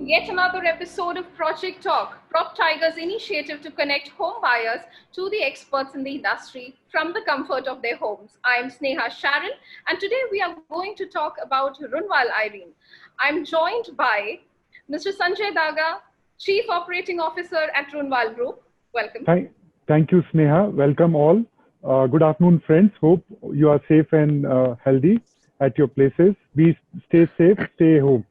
Yet another episode of Project Talk, PropTiger's initiative to connect home buyers to the experts in the industry from the comfort of their homes. I am Sneha Sharon, and today we are going to talk about Runwal Eirene. I'm joined by Mr. Sanjay Daga, Chief Operating Officer at Runwal Group. Welcome. Thank you, Sneha. Welcome all. Good afternoon, friends. Hope you are safe and healthy at your places. Stay safe, stay home.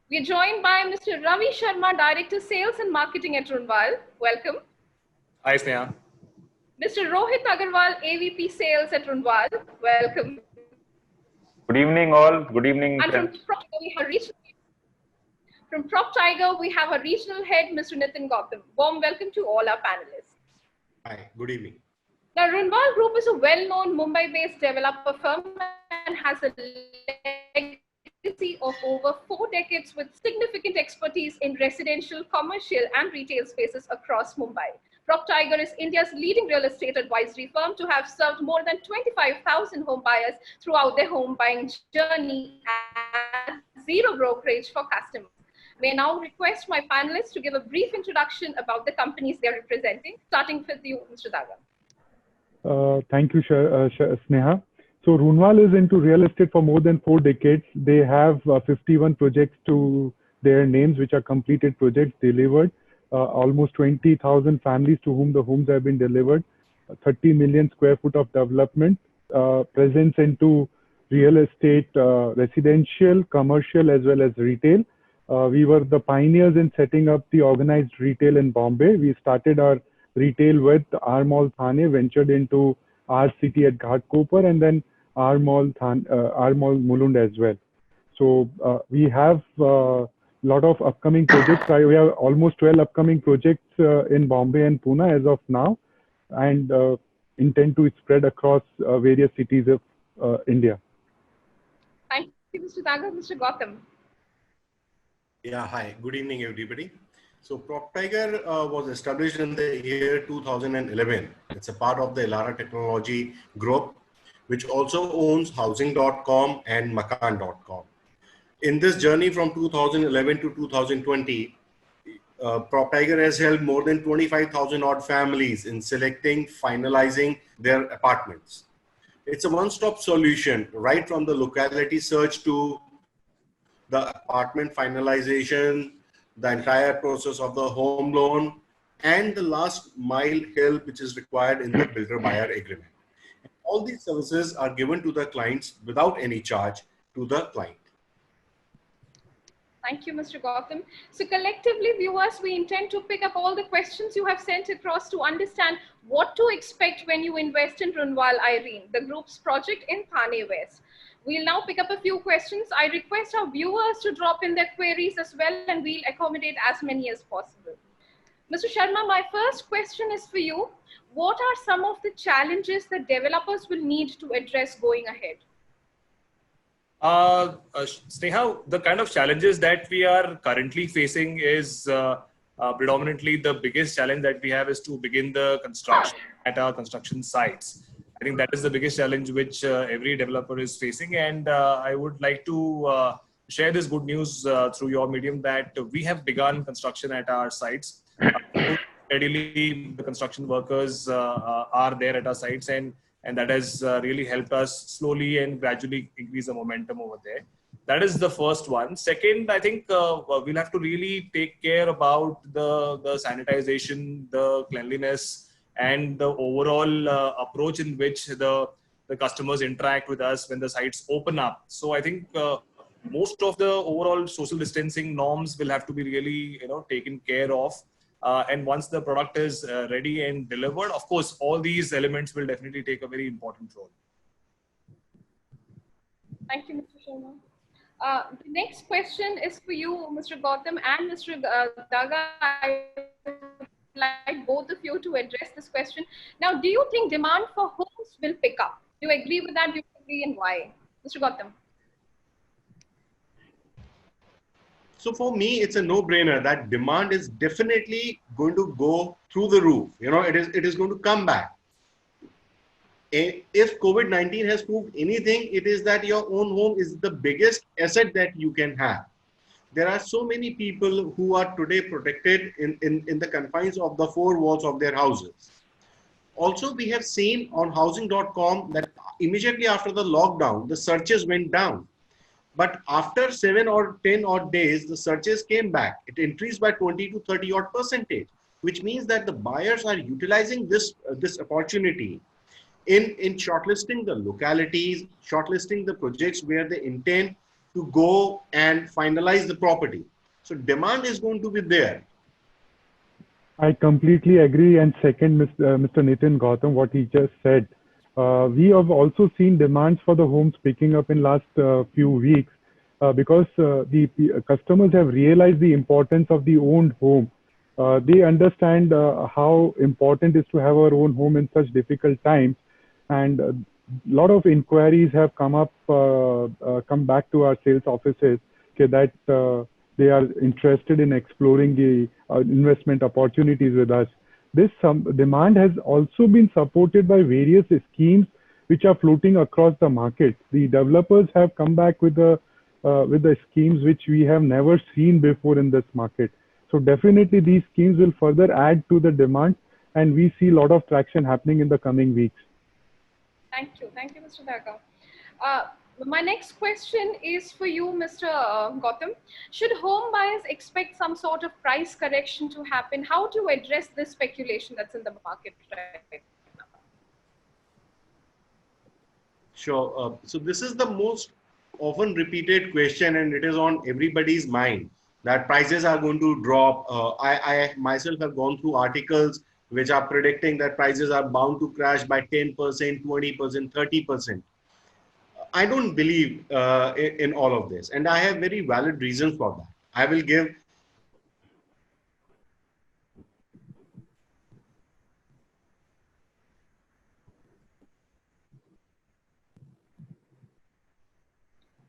We are joined by Mr. Ravi Sharma, Director Sales and Marketing at Runwal. Welcome. Hi, Sneha. Mr. Rohit Agarwal, AVP Sales at Runwal. Welcome. Good evening, all. Good evening, And friends. From PropTiger, we have a regional head, Mr. Nitin Gautam. Warm welcome to all our panelists. Hi, good evening. Now, Runwal Group is a well-known Mumbai-based developer firm and has a legacy of over 4 decades with significant expertise in residential, commercial, and retail spaces across Mumbai. PropTiger is India's leading real estate advisory firm to have served more than 25,000 home buyers throughout their home buying journey at zero brokerage for customers. May I now request my panelists to give a brief introduction about the companies they are representing, starting with you, Mr. Daga. Thank you, Sneha. So Runwal is into real estate for more than 4 decades. They have 51 projects to their names, which are completed projects delivered. Almost 20,000 families to whom the homes have been delivered. 30 million square foot of development. Presence into real estate, residential, commercial, as well as retail. We were the pioneers in setting up the organized retail in Bombay. We started our retail with our mall Thane, ventured into our city at Ghatkopar, and then our mall Mulund as well. So we have a lot of upcoming projects. We have almost 12 upcoming projects in Bombay and Pune as of now, and intend to spread across various cities of India. Thank you, Mr. Daga. Mr. Gautam. Yeah, hi, good evening, everybody. So PropTiger was established in the year 2011. It's a part of the Elara Technology Group, which also owns housing.com and makan.com. In this journey from 2011 to 2020, PropTiger has helped more than 25,000 odd families in selecting, finalizing their apartments. It's a one-stop solution, right from the locality search to the apartment finalization, the entire process of the home loan, and the last mile help which is required in the builder-buyer agreement. All these services are given to the clients without any charge to the client. Thank you, Mr. Gautam. So collectively, viewers, we intend to pick up all the questions you have sent across to understand what to expect when you invest in Runwal Eirene, the group's project in Thane West. We'll now pick up a few questions. I request our viewers to drop in their queries as well, and we'll accommodate as many as possible. Mr. Sharma, my first question is for you. What are some of the challenges that developers will need to address going ahead? Sneha, the kind of challenges that we are currently facing is predominantly the biggest challenge that we have is to begin the construction at our construction sites. I think that is the biggest challenge which every developer is facing, and I would like to share this good news through your medium that we have begun construction at our sites. Steadily, the construction workers are there at our sites, and that has really helped us slowly and gradually increase the momentum over there. That is the first one. Second, I think we'll have to really take care about the sanitization, the cleanliness, and the overall approach in which the customers interact with us when the sites open up. So I think most of the overall social distancing norms will have to be really taken care of. And once the product is ready and delivered, of course, all these elements will definitely take a very important role. Thank you, Mr. Sharma. The next question is for you, Mr. Gautam and Mr. Daga. I would like both of you to address this question. Now, do you think demand for homes will pick up? Do you agree with that? Do you agree, and why? Mr. Gautam. So for me, it's a no-brainer that demand is definitely going to go through the roof. It is going to come back. if COVID-19 has proved anything, it is that your own home is the biggest asset that you can have. There are so many people who are today protected in the confines of the four walls of their houses. Also, we have seen on housing.com that immediately after the lockdown, the searches went down. But after 7 or 10 odd days, the searches came back. It increased by 20 to 30 odd percentage, which means that the buyers are utilizing this opportunity in shortlisting the localities, shortlisting the projects where they intend to go and finalize the property. So demand is going to be there. I completely agree and second Mr. Nitin Gautam what he just said. We have also seen demands for the homes picking up in last few weeks because the customers have realized the importance of the owned home. They understand how important it is to have our own home in such difficult times, and a lot of inquiries have come back to our sales offices that they are interested in exploring the investment opportunities with us. This demand has also been supported by various schemes which are floating across the market. The developers have come back with the schemes which we have never seen before in this market. So definitely these schemes will further add to the demand, and we see a lot of traction happening in the coming weeks. Thank you, Mr. Daga. My next question is for you, Mr. Gautam. Should home buyers expect some sort of price correction to happen? How do you address this speculation that's in the market right now? Sure. So this is the most often repeated question, and it is on everybody's mind that prices are going to drop. I myself have gone through articles which are predicting that prices are bound to crash by 10%, 20%, 30%. I don't believe in all of this, and I have very valid reasons for that. I will give.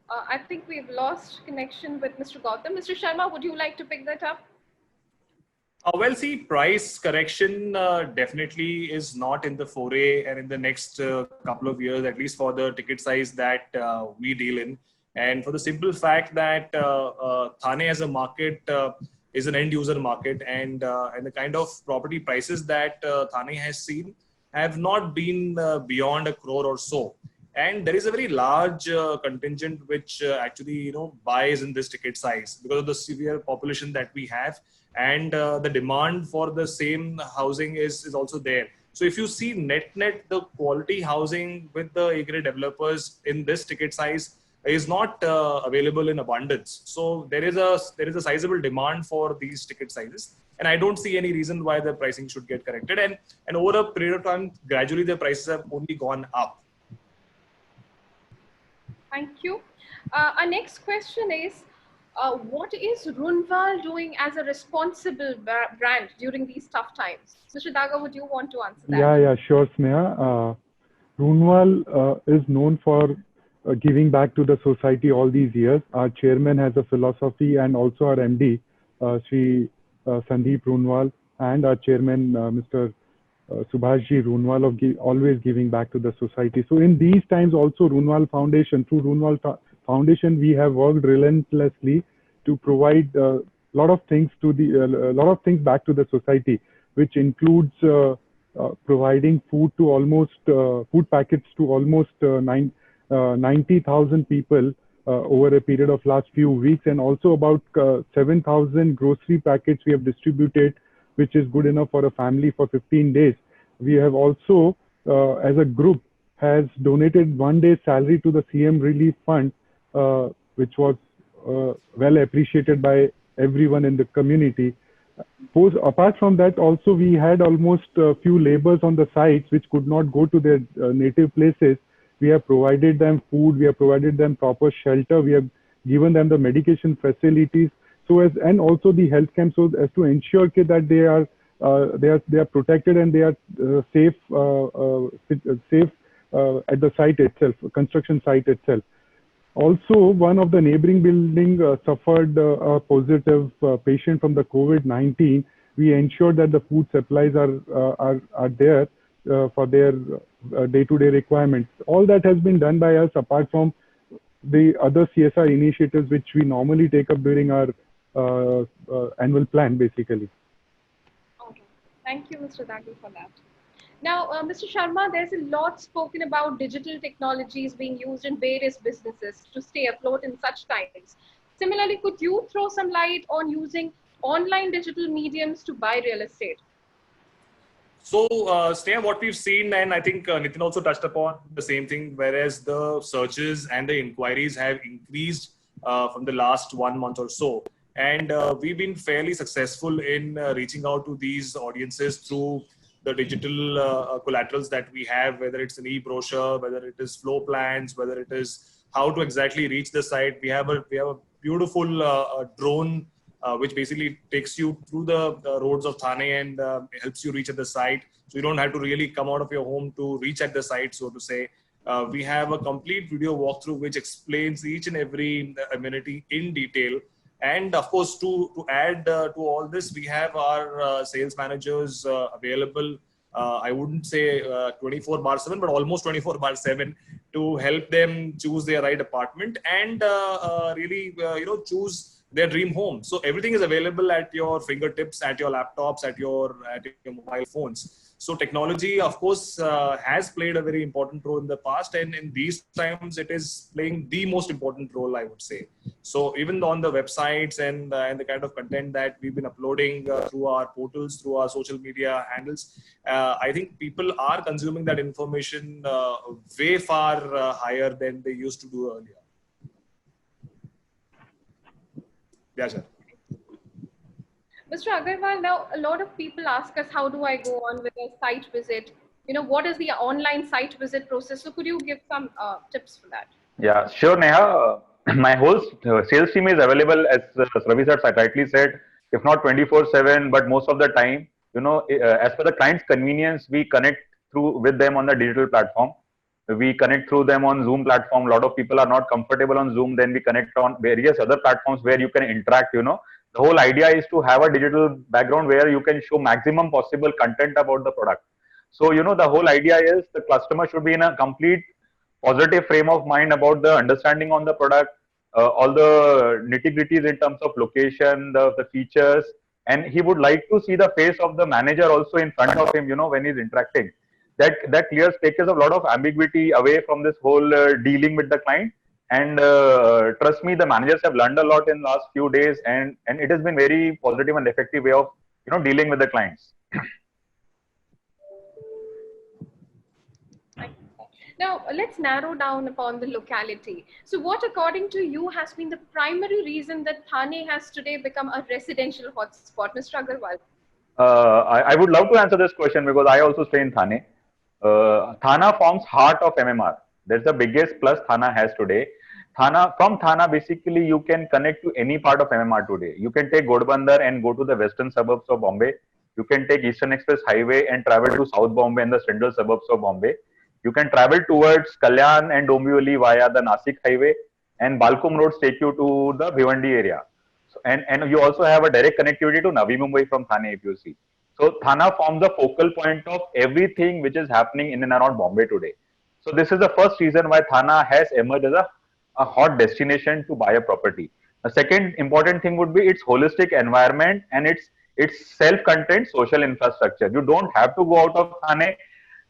I think we've lost connection with Mr. Gautam. Mr. Sharma, would you like to pick that up? Well, see, price correction definitely is not in the foray, and in the next couple of years, at least for the ticket size that we deal in. And for the simple fact that Thane as a market is an end user market, and the kind of property prices that Thane has seen have not been beyond 1 crore or so. And there is a very large contingent which actually buys in this ticket size because of the severe population that we have, and the demand for the same housing is also there. So if you see net the quality housing with the A-grade developers in this ticket size is not available in abundance. So there is a sizable demand for these ticket sizes, and I don't see any reason why the pricing should get corrected. And over a period of time, gradually the prices have only gone up. Thank you. Our next question is, what is Runwal doing as a responsible brand during these tough times? Mr. Daga, would you want to answer that? Yeah, sure, Sneha. Runwal is known for giving back to the society all these years. Our chairman has a philosophy, and also our MD, Sri Sandeep Runwal, and our chairman, Mr. Subhashji Runwal, of always giving back to the society. So in these times also, Runwal Foundation, through Runwal Foundation, we have worked relentlessly to provide a lot of things back to the society, which includes providing food packets to almost 90,000 people over a period of last few weeks, and also about 7,000 grocery packets we have distributed, which is good enough for a family for 15 days. We have also, as a group, has donated 1 day's salary to the CM Relief Fund, which was well appreciated by everyone in the community. Apart from that, also we had almost a few laborers on the sites which could not go to their native places. We have provided them food, we have provided them proper shelter, we have given them the medication facilities, and also the health camp, so as to ensure that they are protected and they are safe at the site itself, construction site itself. Also, one of the neighboring building suffered a positive patient from the COVID-19. We ensured that the food supplies are there for their day-to-day requirements. All that has been done by us apart from the other CSR initiatives which we normally take up during our annual plan, basically. Okay. Thank you, Mr. Daga, for that. Now, Mr. Sharma, there's a lot spoken about digital technologies being used in various businesses to stay afloat in such times. Similarly, could you throw some light on using online digital mediums to buy real estate? So, Sneha, what we've seen, and I think Nitin also touched upon the same thing, whereas the searches and the inquiries have increased from the last 1 month or so. And we've been fairly successful in reaching out to these audiences through the digital collaterals that we have, whether it's an e-brochure, whether it is floor plans, whether it is how to exactly reach the site. We have a beautiful drone which basically takes you through the roads of Thane and helps you reach at the site. So you don't have to really come out of your home to reach at the site, so to say. We have a complete video walkthrough which explains each and every amenity in detail. And of course, to add to all this, we have our sales managers available. I wouldn't say 24/7, but almost 24/7 to help them choose their right apartment and really, choose their dream home. So everything is available at your fingertips, at your laptops, at your mobile phones. So technology, of course, has played a very important role in the past, and in these times, it is playing the most important role, I would say. So even on the websites and the kind of content that we've been uploading through our portals, through our social media handles, I think people are consuming that information way far higher than they used to do earlier. Yeah, sir. Mr. Agarwal, now a lot of people ask us, how do I go on with a site visit? What is the online site visit process? So could you give some tips for that? Yeah, sure, Neha. My whole sales team is available, as Ravi sir rightly said, if not 24/7, but most of the time, as per the client's convenience, we connect through with them on the digital platform. We connect through them on Zoom platform. A lot of people are not comfortable on Zoom. Then we connect on various other platforms where you can interact. The whole idea is to have a digital background where you can show maximum possible content about the product. So, the whole idea is the customer should be in a complete positive frame of mind about the understanding on the product, all the nitty-gritties in terms of location, the features, and he would like to see the face of the manager also in front of him, when he's interacting. That clears, takes a lot of ambiguity away from this whole dealing with the client. And trust me, the managers have learned a lot in the last few days, and it has been very positive and effective way of dealing with the clients. Now, let's narrow down upon the locality. So what, according to you, has been the primary reason that Thane has today become a residential hotspot? Mr. Agarwal. I would love to answer this question because I also stay in Thane. Thane forms heart of MMR. That's the biggest plus Thane has today. From Thane, basically, you can connect to any part of MMR today. You can take Godbandar and go to the western suburbs of Bombay. You can take Eastern Express Highway and travel to South Bombay and the central suburbs of Bombay. You can travel towards Kalyan and Dombivli via the Nasik Highway, and Balcom roads take you to the Bhiwandi area. So, and you also have a direct connectivity to Navi Mumbai from Thane, if you see. So Thane forms the focal point of everything which is happening in and around Bombay today. So this is the first reason why Thane has emerged as a hot destination to buy a property. The second important thing would be its holistic environment and its self-contained social infrastructure. You don't have to go out of Thane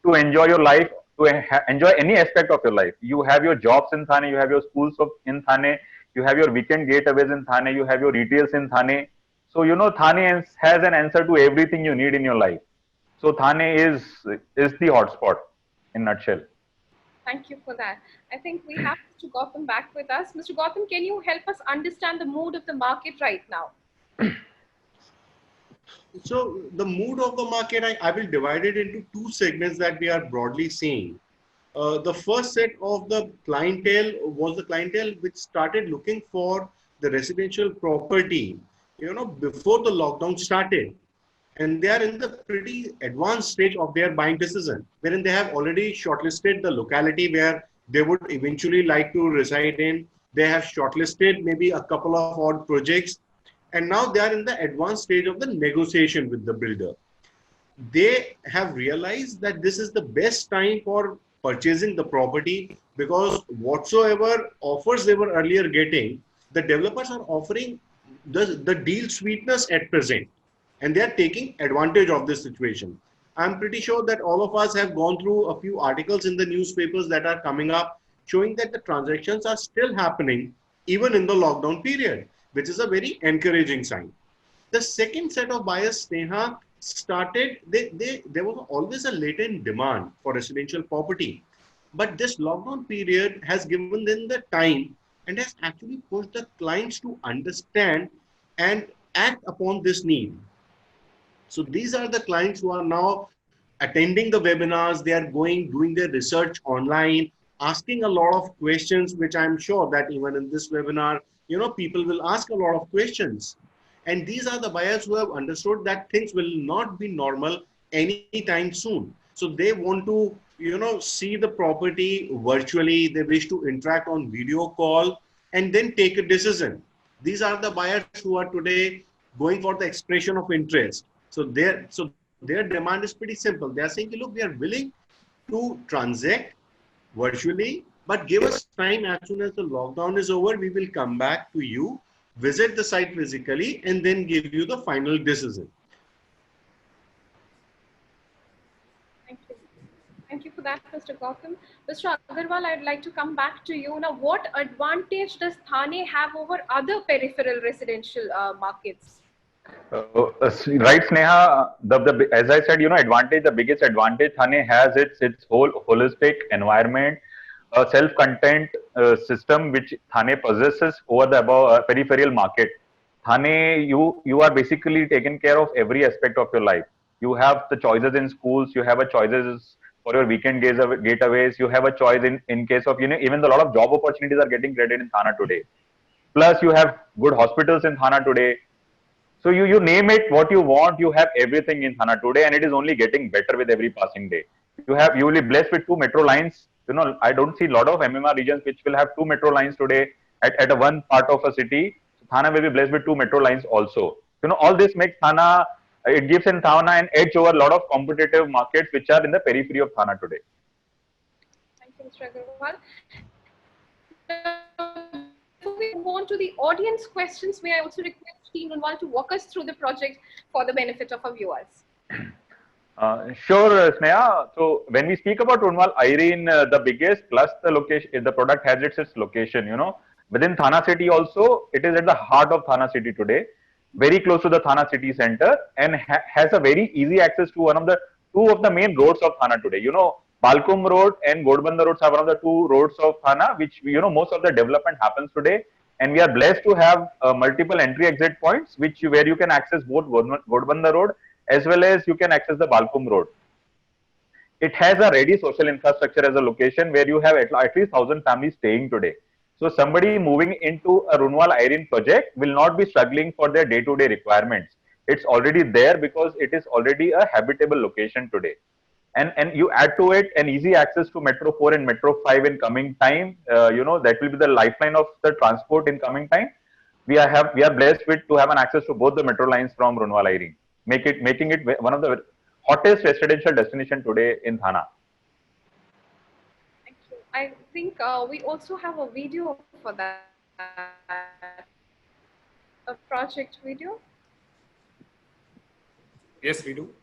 to enjoy your life, to enjoy any aspect of your life. You have your jobs in Thane, you have your schools in Thane, you have your weekend getaways in Thane, you have your retails in Thane. So, Thane has an answer to everything you need in your life. So, Thane is the hotspot in a nutshell. Thank you for that. I think we have Mr. Gautam back with us. Mr. Gautam, can you help us understand the mood of the market right now? So the mood of the market, I will divide it into two segments that we are broadly seeing. The first set of the clientele was the clientele which started looking for the residential property, before the lockdown started. And they are in the pretty advanced stage of their buying decision, wherein they have already shortlisted the locality where they would eventually like to reside in. They have shortlisted maybe a couple of odd projects, and now they are in the advanced stage of the negotiation with the builder. they have realized that this is the best time for purchasing the property, because whatsoever offers they were earlier getting, the developers are offering the deal sweetness at present, and they are taking advantage of this situation. I'm pretty sure that all of us have gone through a few articles in the newspapers that are coming up showing that the transactions are still happening even in the lockdown period, which is a very encouraging sign. The second set of buyers, Sneha, started, there was always a latent demand for residential property. But this lockdown period has given them the time and has actually pushed the clients to understand and act upon this need. So these are the clients who are now attending the webinars. They are going, doing their research online, asking a lot of questions, which I'm sure that even in this webinar, people will ask a lot of questions. And these are the buyers who have understood that things will not be normal anytime soon. So they want to, see the property virtually. They wish to interact on video call and then take a decision. These are the buyers who are today going for the expression of interest. So their demand is pretty simple. They are saying, look, we are willing to transact virtually, but give us time. As soon as the lockdown is over, we will come back to you, visit the site physically, and then give you the final decision. Thank you. Thank you for that, Mr. Gautam. Mr. Agarwal, I'd like to come back to you. Now, what advantage does Thane have over other peripheral residential markets? Right, Sneha. As I said, advantage. The biggest advantage Thane has its whole holistic environment, a self-content system which Thane possesses over the above peripheral market. Thane, you are basically taken care of every aspect of your life. You have the choices in schools. You have a choices for your weekend getaways. You have a choice in case of even a lot of job opportunities are getting created in Thane today. Plus, you have good hospitals in Thane today. So you name it what you want, you have everything in Thane today, and it is only getting better with every passing day. You will be blessed with 2 metro lines. I don't see a lot of MMR regions which will have 2 metro lines today at a one part of a city. So Thane will be blessed with 2 metro lines also. All this makes Thane, it gives in Thane an edge over a lot of competitive markets which are in the periphery of Thane today. Thank you, Mr. Agarwal. Before we move on to the audience questions, may I also request Team Runwal to walk us through the project for the benefit of our viewers? Sure, Sneha. So when we speak about Runwal Eirene, the biggest plus the location, the product has its location. Within Thane city also, it is at the heart of Thane city today, very close to the Thane city center, and has a very easy access to two of the main roads of Thane today. Balkum Road and Godbanda Roads are one of the two roads of Thane, which most of the development happens today. And we are blessed to have multiple entry-exit points, where you can access both Godbanda Road as well as you can access the Balkum Road. It has a ready social infrastructure as a location where you have at least 1,000 families staying today. So somebody moving into a Runwal Eirene project will not be struggling for their day-to-day requirements. It's already there because it is already a habitable location today. And you add to it an easy access to Metro 4 and Metro 5 in coming time. That will be the lifeline of the transport in coming time. We are blessed to have an access to both the metro lines from Runwal Eirene, making it one of the hottest residential destination today in Thane. Thank you. I think we also have a video for that, a project video. Yes, we do.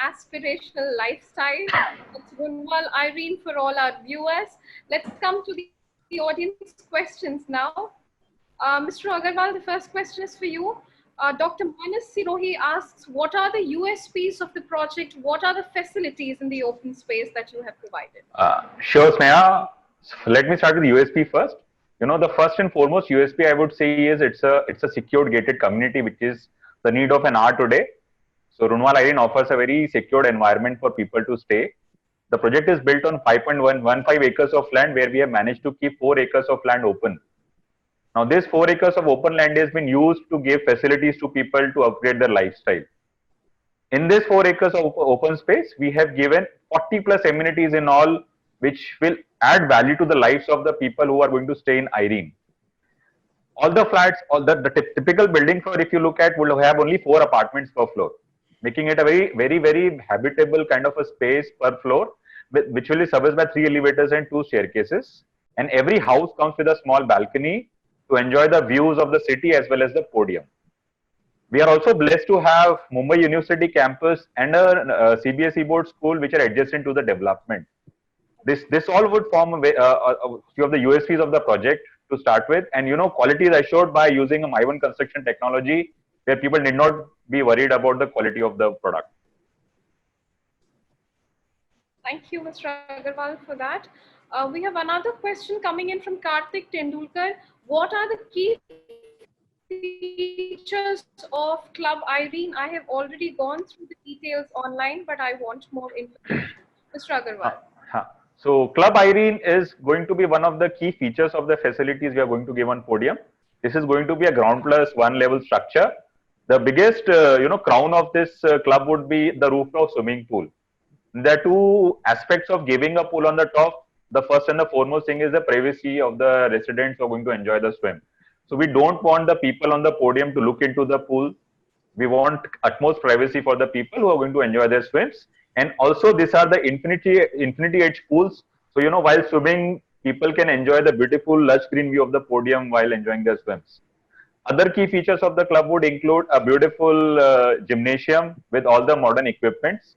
aspirational lifestyle. It's Runwal Eirene for all our viewers. Let's come to the audience questions now. Mr. Agarwal, the first question is for you. Dr. Manas Sirohi asks, what are the USPs of the project? What are the facilities in the open space that you have provided? Sure, Sneha. Let me start with USP first. The first and foremost USP I would say is it's a secured gated community, which is the need of an hour today. So Runwal Eirene offers a very secured environment for people to stay. The project is built on 5.115 acres of land, where we have managed to keep 4 acres of land open. Now, this 4 acres of open land has been used to give facilities to people to upgrade their lifestyle. In this 4 acres of open space, we have given 40 plus amenities in all, which will add value to the lives of the people who are going to stay in Irene. All the flats, all the typical building floor, if you look at, will have only 4 apartments per floor, making it a very habitable kind of a space per floor, which will be serviced by 3 elevators and 2 staircases. And every house comes with a small balcony to enjoy the views of the city as well as the podium. We are also blessed to have Mumbai University campus and a CBSE board school, which are adjacent to the development. This all would form a few of the USPs of the project to start with. And quality is assured by using a My1 construction technology, where people need not be worried about the quality of the product. Thank you, Mr. Agarwal, for that. We have another question coming in from Karthik Tendulkar. What are the key features of Club Irene? I have already gone through the details online, but I want more information. Mr. Agarwal. So Club Irene is going to be one of the key features of the facilities we are going to give on podium. This is going to be a ground plus 1 level structure. The biggest crown of this club would be the rooftop swimming pool. There are 2 aspects of giving a pool on the top. The first and the foremost thing is the privacy of the residents who are going to enjoy the swim. So we don't want the people on the podium to look into the pool. We want utmost privacy for the people who are going to enjoy their swims. And also, these are the infinity edge pools. So, while swimming, people can enjoy the beautiful lush green view of the podium while enjoying their swims. Other key features of the club would include a beautiful gymnasium with all the modern equipments.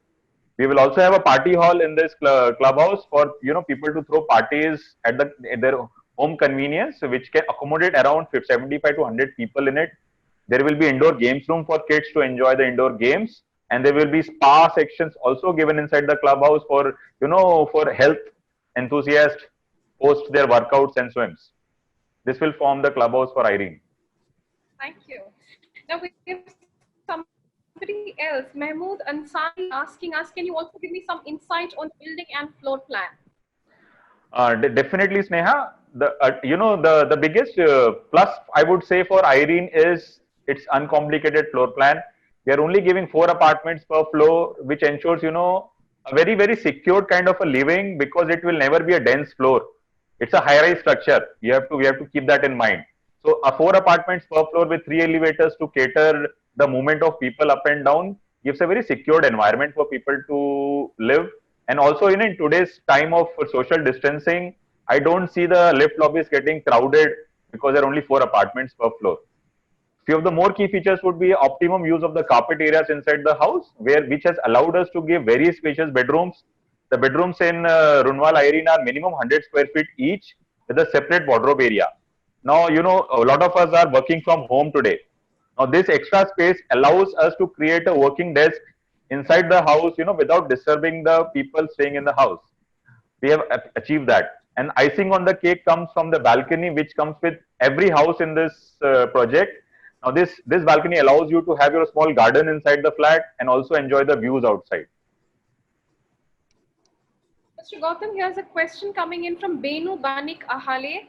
We will also have a party hall in this clubhouse for people to throw parties at their home convenience, which can accommodate around 75 to 100 people in it. There will be indoor games room for kids to enjoy the indoor games, and there will be spa sections also given inside the clubhouse for for health enthusiasts post their workouts and swims. This will form the clubhouse for Irene. Thank you. Now we have somebody else, Mahmood Ansari, asking us, can you also give me some insight on building and floor plan? Definitely, Sneha. The biggest plus I would say for Irene is its uncomplicated floor plan. We are only giving 4 apartments per floor, which ensures a very secured kind of a living, because it will never be a dense floor. It's a high-rise structure. We have to keep that in mind. So, 4 apartments per floor with 3 elevators to cater the movement of people up and down gives a very secured environment for people to live. And also, in today's time of social distancing, I don't see the lift lobbies getting crowded because there are only 4 apartments per floor. Few of the more key features would be optimum use of the carpet areas inside the house, which has allowed us to give very spacious bedrooms. The bedrooms in Runwal Eirene are minimum 100 square feet each with a separate wardrobe area. Now, a lot of us are working from home today. Now, this extra space allows us to create a working desk inside the house, without disturbing the people staying in the house. We have achieved that. And icing on the cake comes from the balcony, which comes with every house in this project. Now, this balcony allows you to have your small garden inside the flat and also enjoy the views outside. Mr. Gautam, here's a question coming in from Benu Banik Ahale.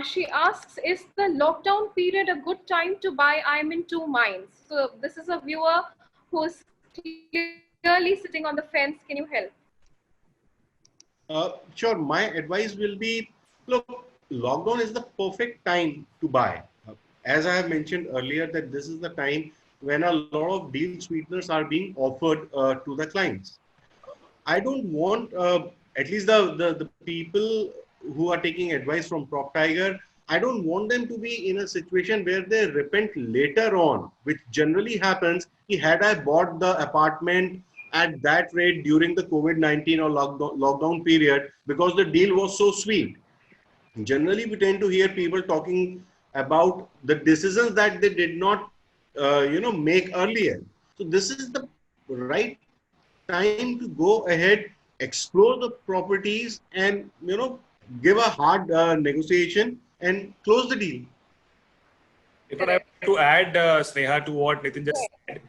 She asks, is the lockdown period a good time to buy I'm in 2 minds? So this is a viewer who is clearly sitting on the fence. Can you help? Sure. My advice will be, look, lockdown is the perfect time to buy. As I have mentioned earlier, that this is the time when a lot of deal sweeteners are being offered to the clients. I don't want, at least the people who are taking advice from PropTiger, I don't want them to be in a situation where they repent later on, which generally happens. Had I bought the apartment at that rate during the COVID-19 or lockdown period because the deal was so sweet. Generally, we tend to hear people talking about the decisions that they did not, make earlier. So this is the right time to go ahead, explore the properties, and give a hard negotiation and close the deal. If I have to add, Sneha, to what Nitin just said,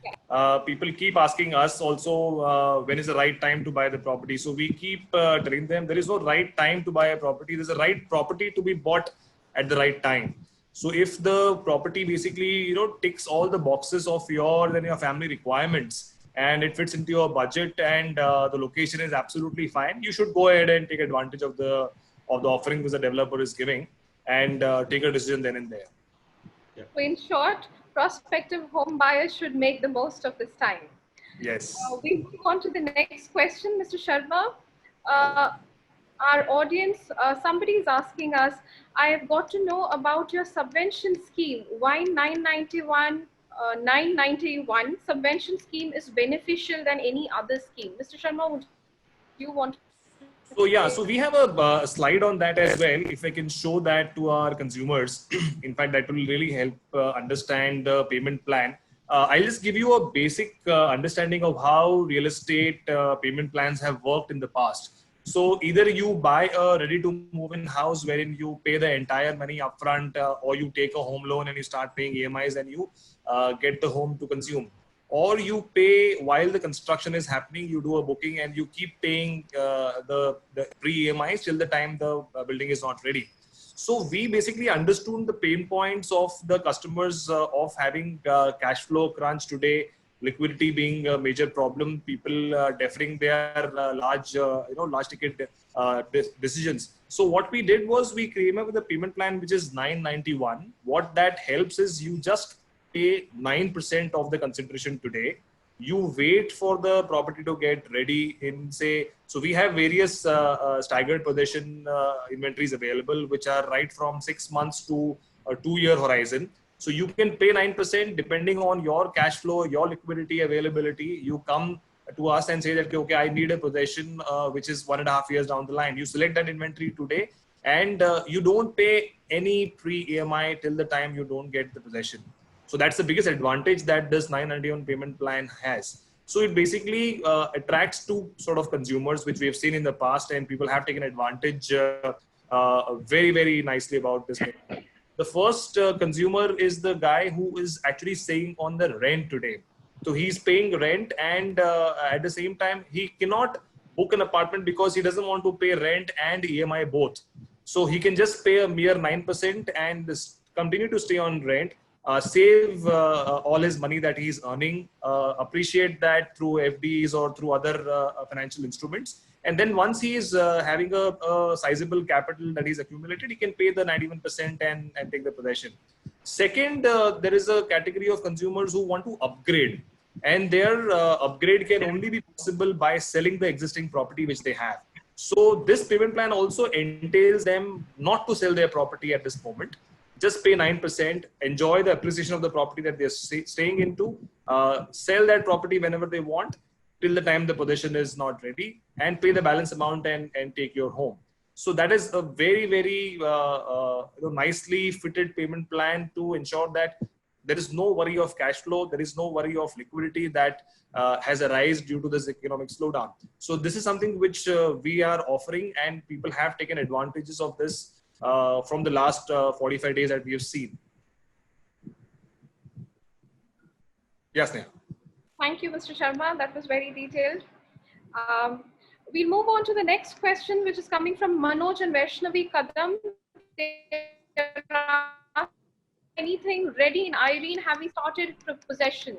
people keep asking us also when is the right time to buy the property. So we keep telling them there is no right time to buy a property. There's a right property to be bought at the right time. So if the property basically ticks all the boxes of your and your family requirements and it fits into your budget and the location is absolutely fine, you should go ahead and take advantage of the offering which the developer is giving and take a decision then and there. So in short, prospective home buyers should make the most of this time. Yes. We move on to the next question, Mr. Sharma. Our audience, somebody is asking us, I have got to know about your subvention scheme. Why 991 subvention scheme is beneficial than any other scheme? Mr. Sharma, would you want to So yeah, so we have a slide on that as well. If I can show that to our consumers, in fact, that will really help understand the payment plan. I'll just give you a basic understanding of how real estate payment plans have worked in the past. So either you buy a ready-to-move-in house wherein you pay the entire money upfront, or you take a home loan and you start paying EMIs and you get the home to consume. Or you pay while the construction is happening, you do a booking and you keep paying the pre-EMIs till the time the building is not ready. So we basically understood the pain points of the customers of having cash flow crunch today, liquidity being a major problem, people deferring their large ticket decisions. So what we did was we came up with a payment plan which is 991. What that helps is you just pay 9% of the consideration today. You wait for the property to get ready in, say, so we have various staggered possession inventories available, which are right from 6 months to a 2-year horizon. So you can pay 9% depending on your cash flow, your liquidity availability. You come to us and say that, okay, I need a possession which is 1.5 years down the line. You select that inventory today and you don't pay any pre-EMI till the time you don't get the possession. So that's the biggest advantage that this 991 payment plan has. So it basically attracts two sort of consumers, which we have seen in the past, and people have taken advantage very, very nicely about this. The first consumer is the guy who is actually staying on the rent today. So he's paying rent, and at the same time, he cannot book an apartment because he doesn't want to pay rent and EMI both. So he can just pay a mere 9% and continue to stay on rent. Save all his money that he's earning, appreciate that through FDs or through other financial instruments. And then once he is having a sizable capital that he's accumulated, he can pay the 91% and take the possession. Second, there is a category of consumers who want to upgrade. And their upgrade can only be possible by selling the existing property which they have. So this payment plan also entails them not to sell their property at this moment. Just pay 9%, enjoy the appreciation of the property that they're staying into, sell that property whenever they want till the time the possession is not ready, and pay the balance amount and take your home. So that is a very, very nicely fitted payment plan to ensure that there is no worry of cash flow, there is no worry of liquidity that has arisen due to this economic slowdown. So this is something which we are offering, and people have taken advantages of this from the last 45 days that we have seen. Yes, Neha. Thank you, Mr. Sharma. That was very detailed. We'll move on to the next question, which is coming from Manoj and Vaishnavi Kadam. Anything ready in Irene? Have we started possession?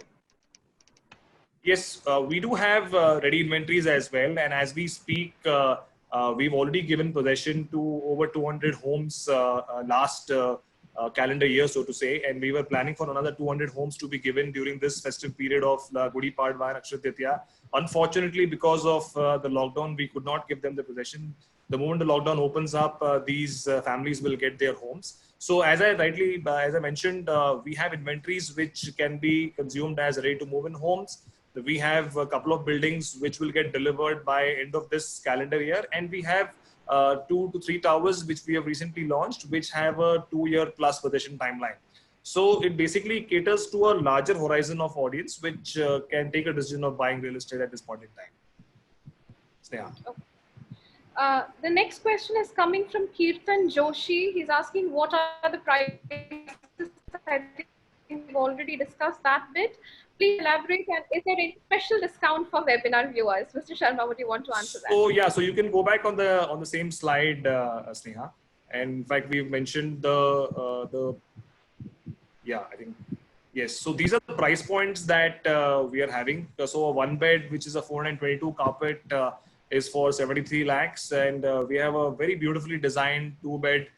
Yes, we do have ready inventories as well. And as we speak, we've already given possession to over 200 homes last calendar year, so to say. And we were planning for another 200 homes to be given during this festive period of Gudi Padwa and Akshaya Tritiya. Unfortunately, because of the lockdown, we could not give them the possession. The moment the lockdown opens up, these families will get their homes. So as I mentioned, we have inventories which can be consumed as ready to move in homes. We have a couple of buildings which will get delivered by end of this calendar year, and we have 2 to 3 towers which we have recently launched, which have a 2-year plus possession timeline. So it basically caters to a larger horizon of audience, which can take a decision of buying real estate at this point in time. Sneha. The next question is coming from Kirtan Joshi. He's asking what are the prices. I think we've already discussed that bit. Please elaborate, and is there any special discount for webinar viewers? Mr. Sharma, would you want to answer that? So yeah, so you can go back on the same slide, Sneha. And in fact, we've mentioned yeah, I think yes. So these are the price points that we are having. So a 1-bed, which is a 422 carpet, is for 73 lakhs, and we have a very beautifully designed 2-bed,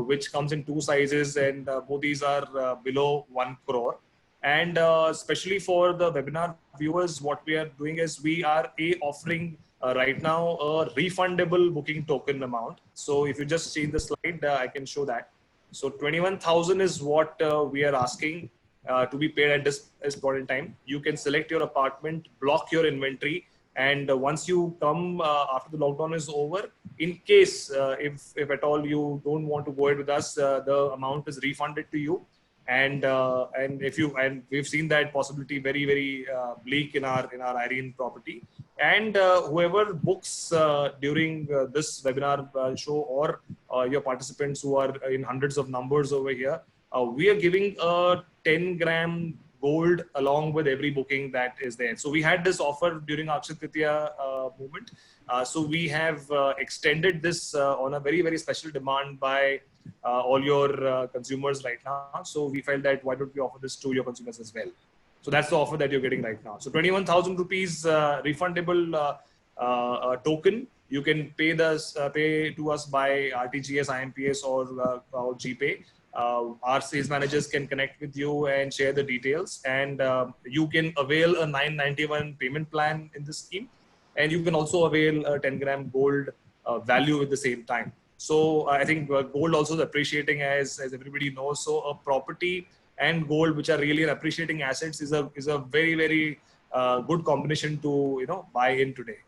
which comes in 2 sizes, and both these are below 1 crore. And especially for the webinar viewers, what we are doing is we are offering right now a refundable booking token amount. So if you just change the slide, I can show that. So 21,000 is what we are asking to be paid at this point in time. You can select your apartment, block your inventory, and once you come after the lockdown is over, in case if at all you don't want to go ahead with us, the amount is refunded to you. And we've seen that possibility very bleak in our Irene property. And whoever books during this webinar show, or your participants who are in hundreds of numbers over here, we are giving a 10-gram gold along with every booking that is there. So we had this offer during Akshaya Tritiya movement. So we have extended this on a very special demand by all your consumers right now. So we felt that why don't we offer this to your consumers as well. So that's the offer that you're getting right now. So 21,000 rupees refundable token. You can pay to us by RTGS, IMPS, or GPay. Our sales managers can connect with you and share the details, and you can avail a 991 payment plan in this scheme, and you can also avail a 10-gram gold value at the same time. So I think gold also is appreciating, as everybody knows. So a property and gold, which are really appreciating assets, is a very good combination to buy in today.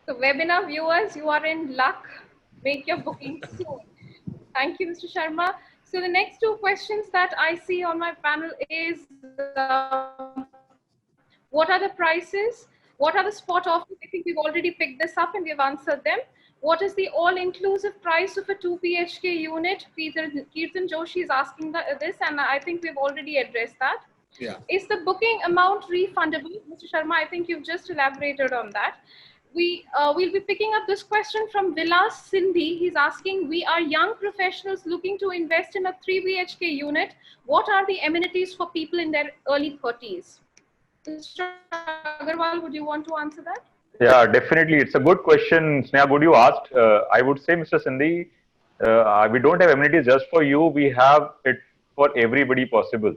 So webinar viewers, you are in luck. Make your booking soon. Thank you, Mr. Sharma. So the next 2 questions that I see on my panel is, what are the prices? What are the spot offers? I think we've already picked this up and we've answered them. What is the all-inclusive price of a 2 BHK unit? Kirtan Joshi is asking this, and I think we've already addressed that. Yeah. Is the booking amount refundable? Mr. Sharma, I think you've just elaborated on that. We'll be picking up this question from Vilas Sindhi. He's asking, we are young professionals looking to invest in a 3 BHK unit. What are the amenities for people in their early 30s? Mr. Agarwal, would you want to answer that? Yeah, definitely. It's a good question, Sneha. Good you asked. I would say, Mr. Sindhi, we don't have amenities just for you. We have it for everybody possible.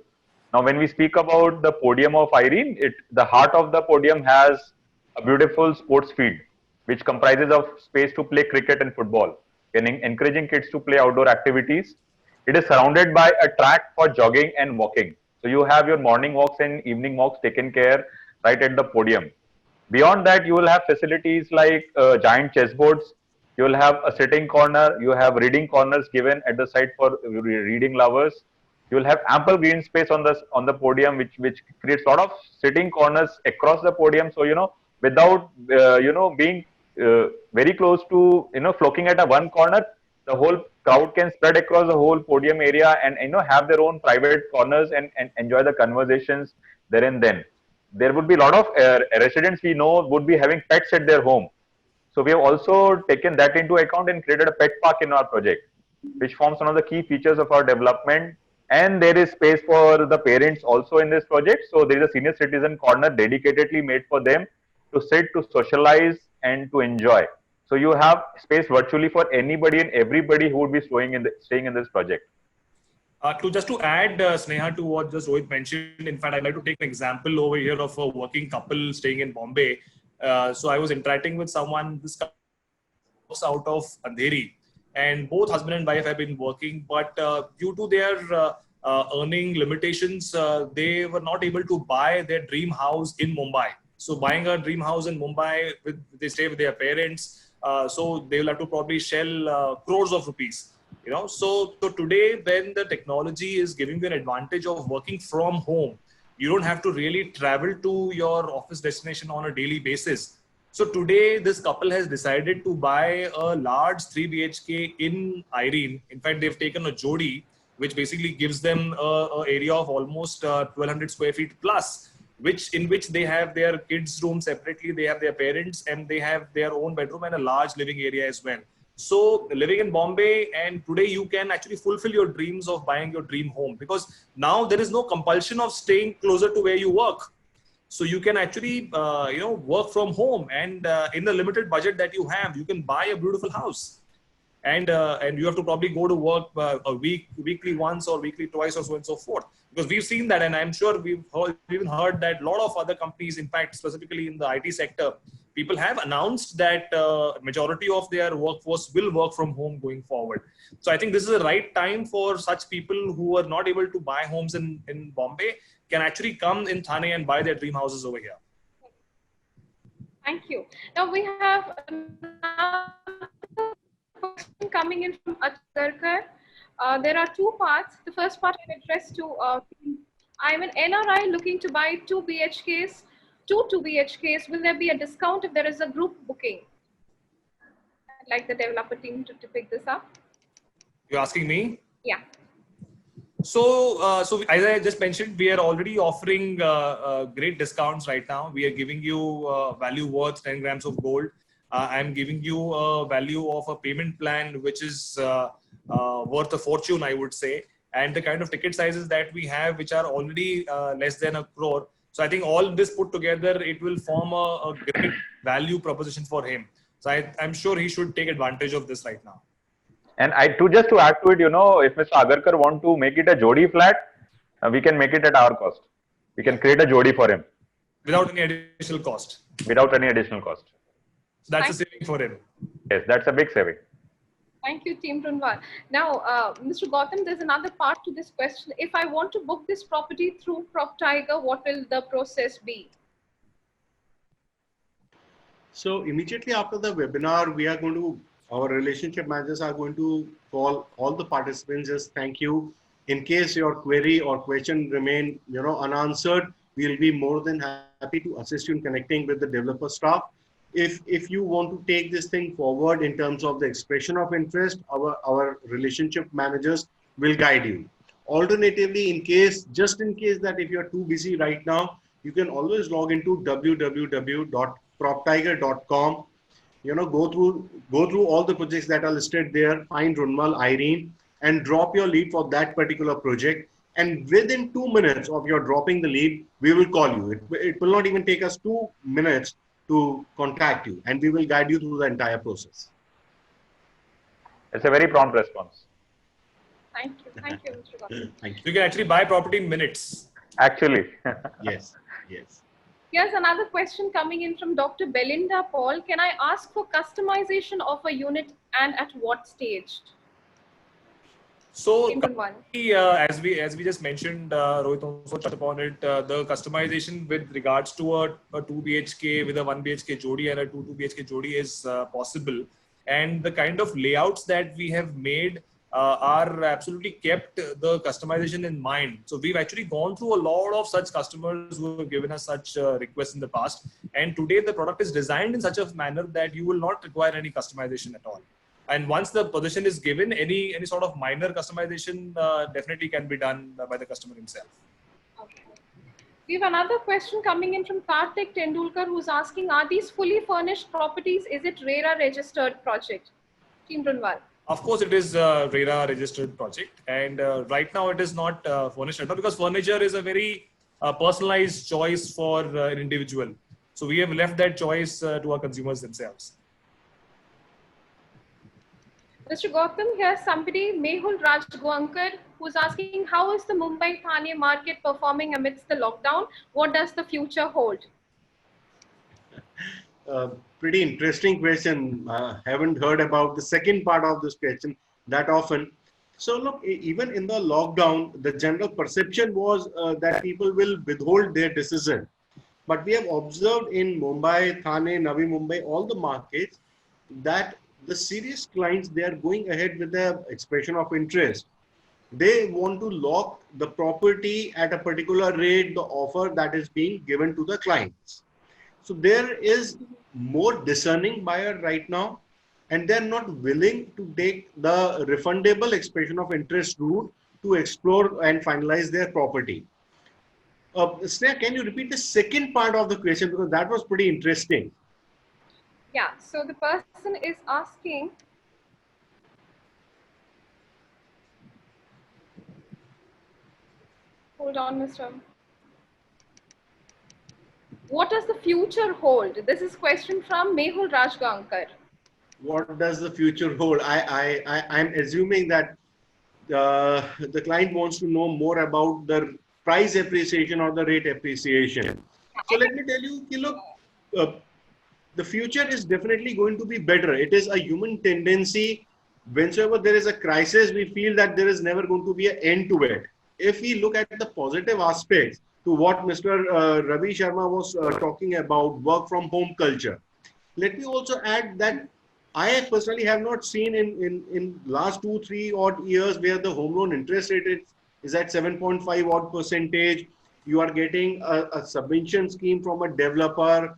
Now, when we speak about the podium of Irene, the heart of the podium has a beautiful sports field, which comprises of space to play cricket and football, and encouraging kids to play outdoor activities. It is surrounded by a track for jogging and walking. So you have your morning walks and evening walks taken care right at the podium. Beyond that, you will have facilities like giant chessboards. You will have a sitting corner. You have reading corners given at the side for reading lovers. You will have ample green space on the podium, which creates a lot of sitting corners across the podium. So without being very close to flocking at a one corner, the whole crowd can spread across the whole podium area and have their own private corners and enjoy the conversations there and then. There would be a lot of residents we know would be having pets at their home. So we have also taken that into account and created a pet park in our project, which forms one of the key features of our development. And there is space for the parents also in this project. So there is a senior citizen corner dedicatedly made for them to sit, to socialize, and to enjoy. So you have space virtually for anybody and everybody who would be staying in this project. Just to add, Sneha, to what just Rohit mentioned, in fact, I'd like to take an example over here of a working couple staying in Bombay. So I was interacting with someone, this couple was out of Andheri, and both husband and wife have been working, but due to their earning limitations, they were not able to buy their dream house in Mumbai. So buying a dream house in Mumbai, they stay with their parents, so they will have to probably shell crores of rupees. So today when the technology is giving you an advantage of working from home, you don't have to really travel to your office destination on a daily basis. So today, this couple has decided to buy a large 3 BHK in Irene. In fact, they've taken a Jodi, which basically gives them a area of almost 1200 square feet plus, in which they have their kids' room separately, they have their parents, and they have their own bedroom and a large living area as well. So living in Bombay, and today you can actually fulfill your dreams of buying your dream home, because now there is no compulsion of staying closer to where you work. So you can actually work from home, and in the limited budget that you have, you can buy a beautiful house. And you have to probably go to work weekly once or weekly twice or so and so forth, because we've seen that, and I'm sure we've even heard that a lot of other companies, in fact specifically in the IT sector, people have announced that majority of their workforce will work from home going forward. So I think this is the right time for such people who are not able to buy homes in Bombay can actually come in Thane and buy their dream houses over here. Thank you. Now we have another question coming in from Agarkar. There are two parts. The first part is addressed to I'm an NRI looking to buy 2 BHKs, 2 BHKs. Will there be a discount if there is a group booking? I'd like the developer team to pick this up. You're asking me? Yeah. So as I just mentioned, we are already offering great discounts right now. We are giving you value worth 10 grams of gold. I'm giving you a value of a payment plan which is worth a fortune, I would say. And the kind of ticket sizes that we have, which are already less than 1 crore. So I think all this put together, it will form a great value proposition for him. So I'm sure he should take advantage of this right now. And just to add to it, if Mr. Agarkar want to make it a Jodi flat, we can make it at our cost. We can create a Jodi for him. Without any additional cost. Without any additional cost. So that's a saving for him. Yes, that's a big saving. Thank you, Team Runwal. Now, Mr. Gautam, there's another part to this question. If I want to book this property through PropTiger, what will the process be? So immediately after the webinar, our relationship managers are going to call all the participants, just thank you. In case your query or question remain, unanswered, we will be more than happy to assist you in connecting with the developer staff. If you want to take this thing forward in terms of the expression of interest, our relationship managers will guide you. Alternatively, just in case that if you're too busy right now, you can always log into www.PropTiger.com. Go through all the projects that are listed there, find Runwal Eirene and drop your lead for that particular project. And within 2 minutes of your dropping the lead, we will call you. It will not even take us 2 minutes to contact you, and we will guide you through the entire process. It's a very prompt response. Thank you, Mr. Gautam. Thank you. You can actually buy property in minutes. Actually. Yes. Here's another question coming in from Dr. Belinda Paul. Can I ask for customization of a unit and at what stage? So as we just mentioned, Rohit also touched upon it, the customization with regards to a 2 BHK with a 1 BHK Jodi and a 2 BHK Jodi is possible. And the kind of layouts that we have made are absolutely kept the customization in mind. So we've actually gone through a lot of such customers who have given us such requests in the past. And today the product is designed in such a manner that you will not require any customization at all. And once the position is given, any sort of minor customization definitely can be done by the customer himself. Okay. We have another question coming in from Karthik Tendulkar, who's asking, are these fully furnished properties? Is it RERA registered project? Team Runwal. Of course, it is a RERA registered project. And right now it is not furnished at all, because furniture is a very personalized choice for an individual. So we have left that choice to our consumers themselves. Mr. Gautam, here's somebody, Mehul Rajgoankar, who's asking, how is the Mumbai-Thane market performing amidst the lockdown? What does the future hold? Pretty interesting question. Haven't heard about the second part of this question that often. So look, even in the lockdown, the general perception was that people will withhold their decision. But we have observed in Mumbai, Thane, Navi Mumbai, all the markets that the serious clients, they are going ahead with the expression of interest. They want to lock the property at a particular rate, the offer that is being given to the clients. So there is more discerning buyer right now, and they're not willing to take the refundable expression of interest route to explore and finalize their property. Sneha, can you repeat the second part of the question, because that was pretty interesting. Yeah, so the person is asking, hold on, Mr. What does the future hold? This is question from Mehul Rajgankar. What does the future hold? I'm assuming that the client wants to know more about the price appreciation or the rate appreciation. So let me tell you, look, uh, the future is definitely going to be better. It is a human tendency. Whenever there is a crisis, we feel that there is never going to be an end to it. If we look at the positive aspects to what Mr. Ravi Sharma was talking about, work from home culture, let me also add that I personally have not seen in last 2-3 odd years where the home loan interest rate is at 7.5 odd percentage. You are getting a subvention scheme from a developer.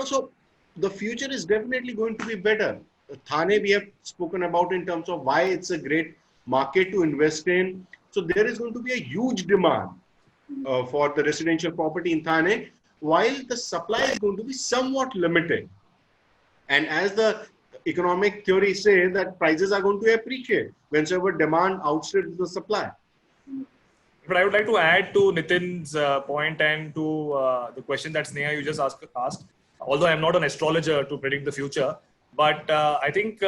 So the future is definitely going to be better. Thane, we have spoken about in terms of why it's a great market to invest in. So there is going to be a huge demand for the residential property in Thane, while the supply is going to be somewhat limited. And as the economic theory says, that prices are going to appreciate whenever demand outstrips the supply. But I would like to add to Nitin's point and to the question that Sneha you just asked. Although I'm not an astrologer to predict the future, but I think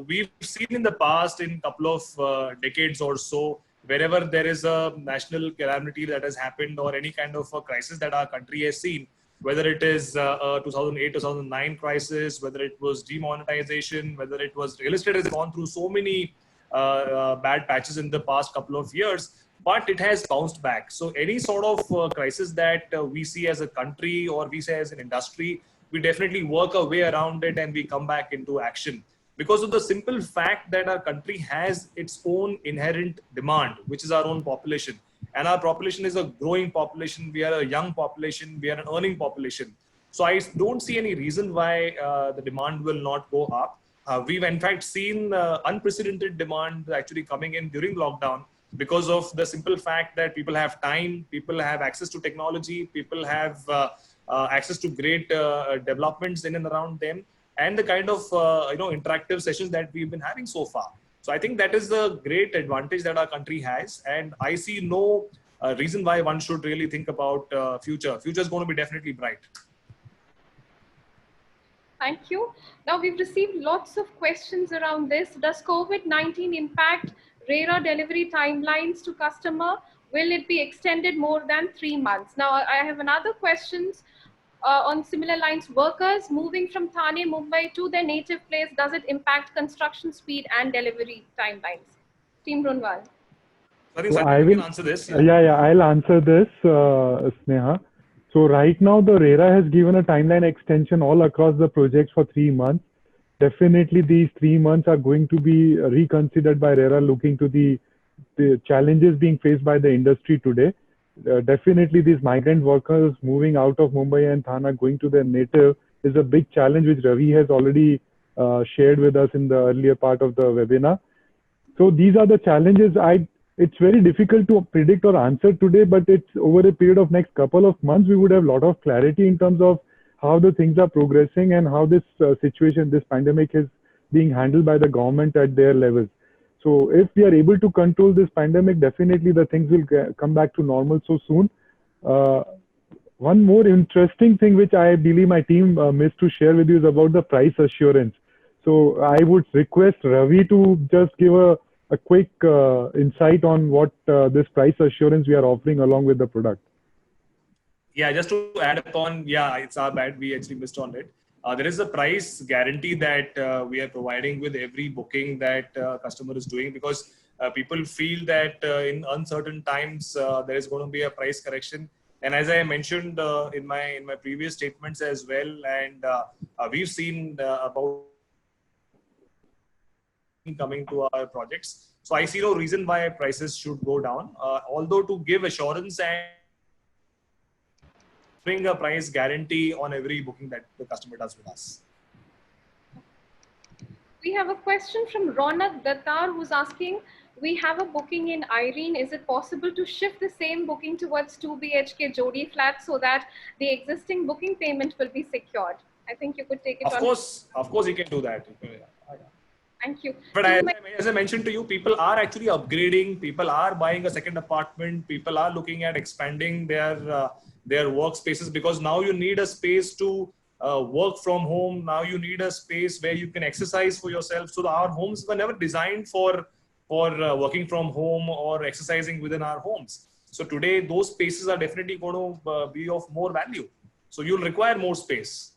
we've seen in the past, in a couple of decades or so, wherever there is a national calamity that has happened or any kind of a crisis that our country has seen, whether it is a 2008, 2009 crisis, whether it was demonetization, whether it was real estate has gone through so many bad patches in the past couple of years, but it has bounced back. So any sort of crisis that we see as a country or we say as an industry, we definitely work our way around it and we come back into action because of the simple fact that our country has its own inherent demand, which is our own population. And our population is a growing population. We are a young population. We are an earning population. So I don't see any reason why the demand will not go up. We've in fact seen unprecedented demand actually coming in during lockdown because of the simple fact that people have time, people have access to technology, people have access to great developments in and around them, and the kind of interactive sessions that we've been having so far. So I think that is the great advantage that our country has, and I see no reason why one should really think about future. Future is going to be definitely bright. Thank you. Now we've received lots of questions around this. Does COVID-19 impact RERA delivery timelines to customer? Will it be extended more than 3 months? Now I have another questions on similar lines. Workers moving from Thane, Mumbai to their native place, does it impact construction speed and delivery timelines? Team Runwal. I think Sanjay, you can answer this. Yeah, I'll answer this, Sneha. So right now, the RERA has given a timeline extension all across the projects for 3 months. Definitely, these 3 months are going to be reconsidered by RERA, looking to the challenges being faced by the industry today. Definitely, these migrant workers moving out of Mumbai and Thane going to their native is a big challenge, which Ravi has already shared with us in the earlier part of the webinar. So these are the challenges. It's very difficult to predict or answer today, but it's over a period of next couple of months, we would have a lot of clarity in terms of how the things are progressing and how this situation, this pandemic is being handled by the government at their levels. So if we are able to control this pandemic, definitely the things will come back to normal so soon. One more interesting thing which I believe my team missed to share with you is about the price assurance. So I would request Ravi to just give a quick insight on what this price assurance we are offering along with the product. Yeah, just to add upon, it's our bad. We actually missed on it. There is a price guarantee that we are providing with every booking that customer is doing, because people feel that in uncertain times there is going to be a price correction. And as I mentioned in my previous statements as well, and we've seen about coming to our projects. So I see no reason why prices should go down. Although to give assurance and bring a price guarantee on every booking that the customer does with us. We have a question from Ronak Dattar who's asking, we have a booking in Irene. Is it possible to shift the same booking towards 2 BHK Jodi flat so that the existing booking payment will be secured? I think you could take it Of course, you can do that. Thank you. But as I mentioned to you, people are actually upgrading. People are buying a second apartment. People are looking at expanding their workspaces, because now you need a space to work from home. Now you need a space where you can exercise for yourself. So our homes were never designed for working from home or exercising within our homes. So today those spaces are definitely going to be of more value. So you'll require more space.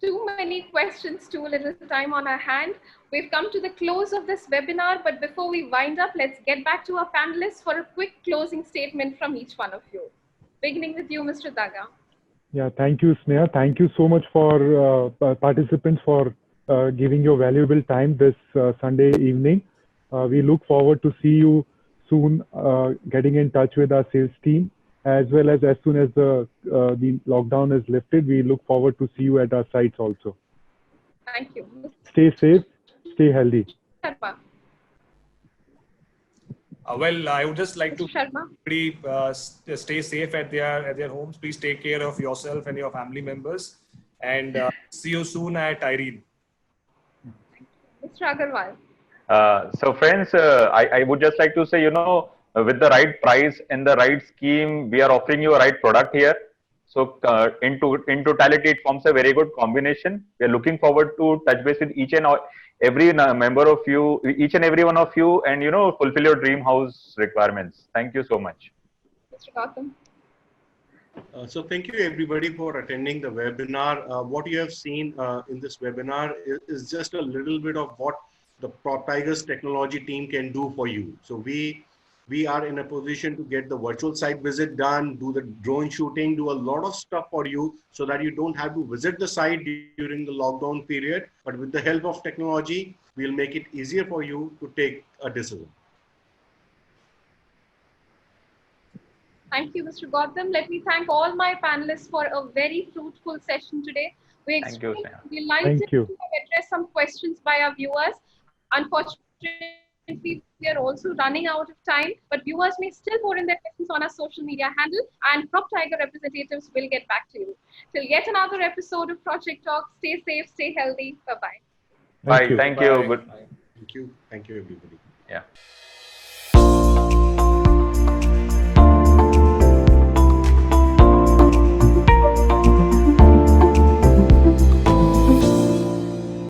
Too many questions, too little time on our hand. We've come to the close of this webinar, but before we wind up, let's get back to our panelists for a quick closing statement from each one of you. Beginning with you, Mr. Daga. Yeah, thank you, Sneha. Thank you so much for participants for giving your valuable time this Sunday evening. We look forward to see you soon, getting in touch with our sales team, as well as soon as the lockdown is lifted. We look forward to see you at our sites also. Thank you. Stay safe, stay healthy. Sharma. Well, I would just like to Sharma. stay safe at their homes. Please take care of yourself and your family members, and see you soon at Irene. Mr. Agarwal. So friends, I would just like to say, with the right price and the right scheme, we are offering you a right product here. So in totality, it forms a very good combination. We are looking forward to touch base with each and every member of you, each and every one of you, and fulfill your dream house requirements. Thank you so much. Mr. Gautam. So thank you everybody for attending the webinar. What you have seen in this webinar is just a little bit of what the PropTiger's technology team can do for you. So we are in a position to get the virtual site visit done, do the drone shooting, do a lot of stuff for you so that you don't have to visit the site during the lockdown period. But with the help of technology, we'll make it easier for you to take a decision. Thank you, Mr. Gautam. Let me thank all my panelists for a very fruitful session today. We're extremely delighted to address some questions by our viewers. Unfortunately, we are also running out of time, but viewers may still pour in their questions on our social media handle, and PropTiger representatives will get back to you. Till yet another episode of Project Talk, stay safe, stay healthy. Bye-bye. Bye. Thank you. Thank you. Thank you, everybody. Yeah.